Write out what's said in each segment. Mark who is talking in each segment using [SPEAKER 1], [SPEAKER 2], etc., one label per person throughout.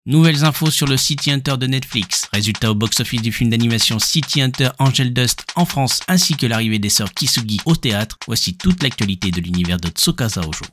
[SPEAKER 1] Nouvelles infos sur le City Hunter de Netflix. Résultat au box-office du film d'animation City Hunter Angel Dust en France ainsi que l'arrivée des sœurs Kisugi au théâtre. Voici toute l'actualité de l'univers de Tsukasa Ojo.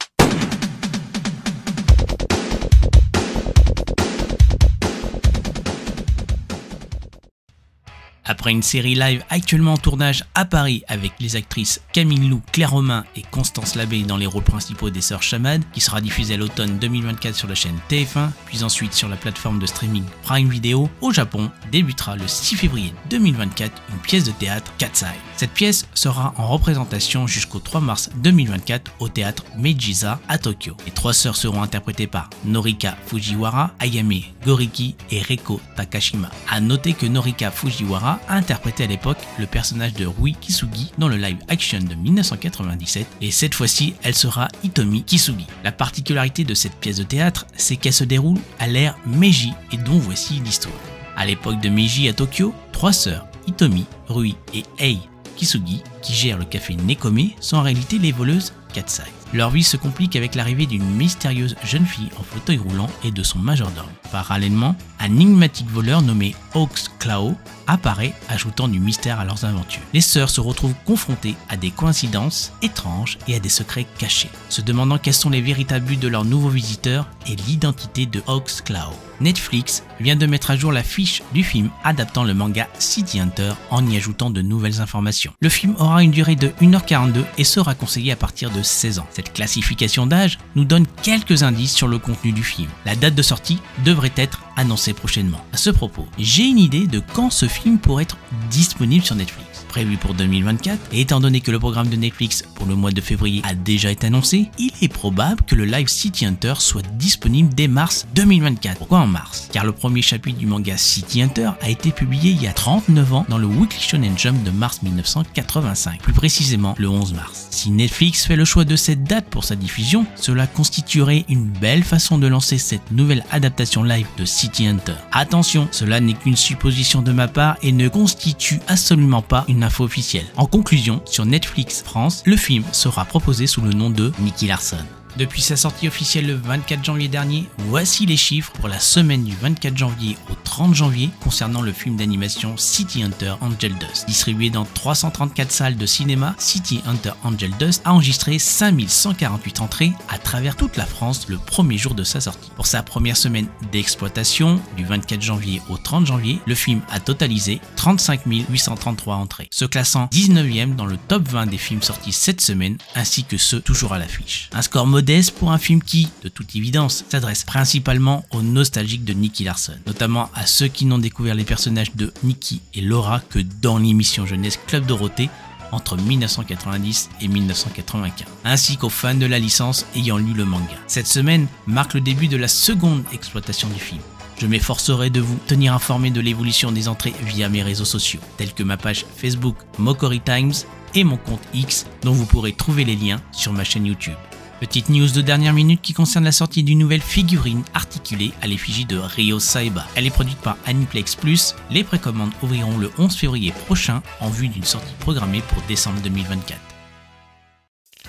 [SPEAKER 1] Après une série live actuellement en tournage à Paris avec les actrices Camille Lou, Claire Romain et Constance Labbé dans les rôles principaux des sœurs Chamad, qui sera diffusée à l'automne 2024 sur la chaîne TF1, puis ensuite sur la plateforme de streaming Prime Video, au Japon débutera le 6 février 2024 une pièce de théâtre Katsai. Cette pièce sera en représentation jusqu'au 3 mars 2024 au théâtre Meijiza à Tokyo. Les trois sœurs seront interprétées par Norika Fujiwara, Ayame Goriki et Reiko Takashima. A noter que Norika Fujiwara a interprété à l'époque le personnage de Rui Kisugi dans le live action de 1997 et cette fois-ci elle sera Hitomi Kisugi. La particularité de cette pièce de théâtre, c'est qu'elle se déroule à l'ère Meiji et dont voici l'histoire. À l'époque de Meiji à Tokyo, trois sœurs, Hitomi, Rui et Ei Kisugi, qui gèrent le café Nekome, sont en réalité les voleuses Katsai. Leur vie se complique avec l'arrivée d'une mystérieuse jeune fille en fauteuil roulant et de son majordome. Parallèlement, un énigmatique voleur nommé Hawks Claw apparaît, ajoutant du mystère à leurs aventures. Les sœurs se retrouvent confrontées à des coïncidences étranges et à des secrets cachés, se demandant quels sont les véritables buts de leurs nouveaux visiteurs et l'identité de Hawks Claw. Netflix vient de mettre à jour la fiche du film adaptant le manga City Hunter en y ajoutant de nouvelles informations. Le film aura une durée de 1h42 et sera conseillé à partir de 16 ans. Cette classification d'âge nous donne quelques indices sur le contenu du film. La date de sortie devrait être annoncée prochainement. À ce propos, j'ai une idée de quand ce film pourrait être disponible sur Netflix. Prévu pour 2024, et étant donné que le programme de Netflix pour le mois de février a déjà été annoncé, il est probable que le live City Hunter soit disponible dès mars 2024. Pourquoi en mars? Car le premier chapitre du manga City Hunter a été publié il y a 39 ans dans le Weekly Shonen Jump de mars 1985, plus précisément le 11 mars. Si Netflix fait le choix de cette date pour sa diffusion, cela constituerait une belle façon de lancer cette nouvelle adaptation live de City Hunter. Attention, cela n'est qu'une supposition de ma part et ne constitue absolument pas une info officielle. En conclusion, sur Netflix France, le film sera proposé sous le nom de Nicky Larson. Depuis sa sortie officielle le 24 janvier dernier, voici les chiffres pour la semaine du 24 janvier au 30 janvier concernant le film d'animation City Hunter Angel Dust. Distribué dans 334 salles de cinéma, City Hunter Angel Dust a enregistré 5148 entrées à travers toute la France le premier jour de sa sortie. Pour sa première semaine d'exploitation, du 24 janvier au 30 janvier, le film a totalisé 35 833 entrées, se classant 19e dans le top 20 des films sortis cette semaine, ainsi que ceux toujours à l'affiche. Un score modeste pour un film qui, de toute évidence, s'adresse principalement aux nostalgiques de Nicky Larson, notamment à ceux qui n'ont découvert les personnages de Nicky et Laura que dans l'émission jeunesse Club Dorothée entre 1990 et 1995, ainsi qu'aux fans de la licence ayant lu le manga. Cette semaine marque le début de la seconde exploitation du film. Je m'efforcerai de vous tenir informé de l'évolution des entrées via mes réseaux sociaux, tels que ma page Facebook Mokori Times et mon compte X, dont vous pourrez trouver les liens sur ma chaîne YouTube. Petite news de dernière minute qui concerne la sortie d'une nouvelle figurine articulée à l'effigie de Ryo Saeba. Elle est produite par Aniplex Plus. Les précommandes ouvriront le 11 février prochain en vue d'une sortie programmée pour décembre 2024.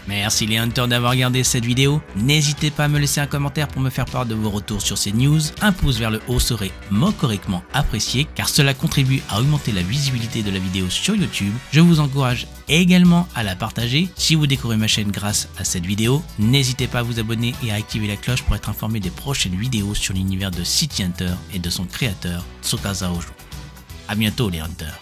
[SPEAKER 1] Merci les hunters d'avoir regardé cette vidéo. N'hésitez pas à me laisser un commentaire pour me faire part de vos retours sur ces news. Un pouce vers le haut serait correctement apprécié car cela contribue à augmenter la visibilité de la vidéo sur YouTube. Je vous encourage également à la partager. Si vous découvrez ma chaîne grâce à cette vidéo, n'hésitez pas à vous abonner et à activer la cloche pour être informé des prochaines vidéos sur l'univers de City Hunter et de son créateur Tsukasa Ojo. A bientôt les hunters.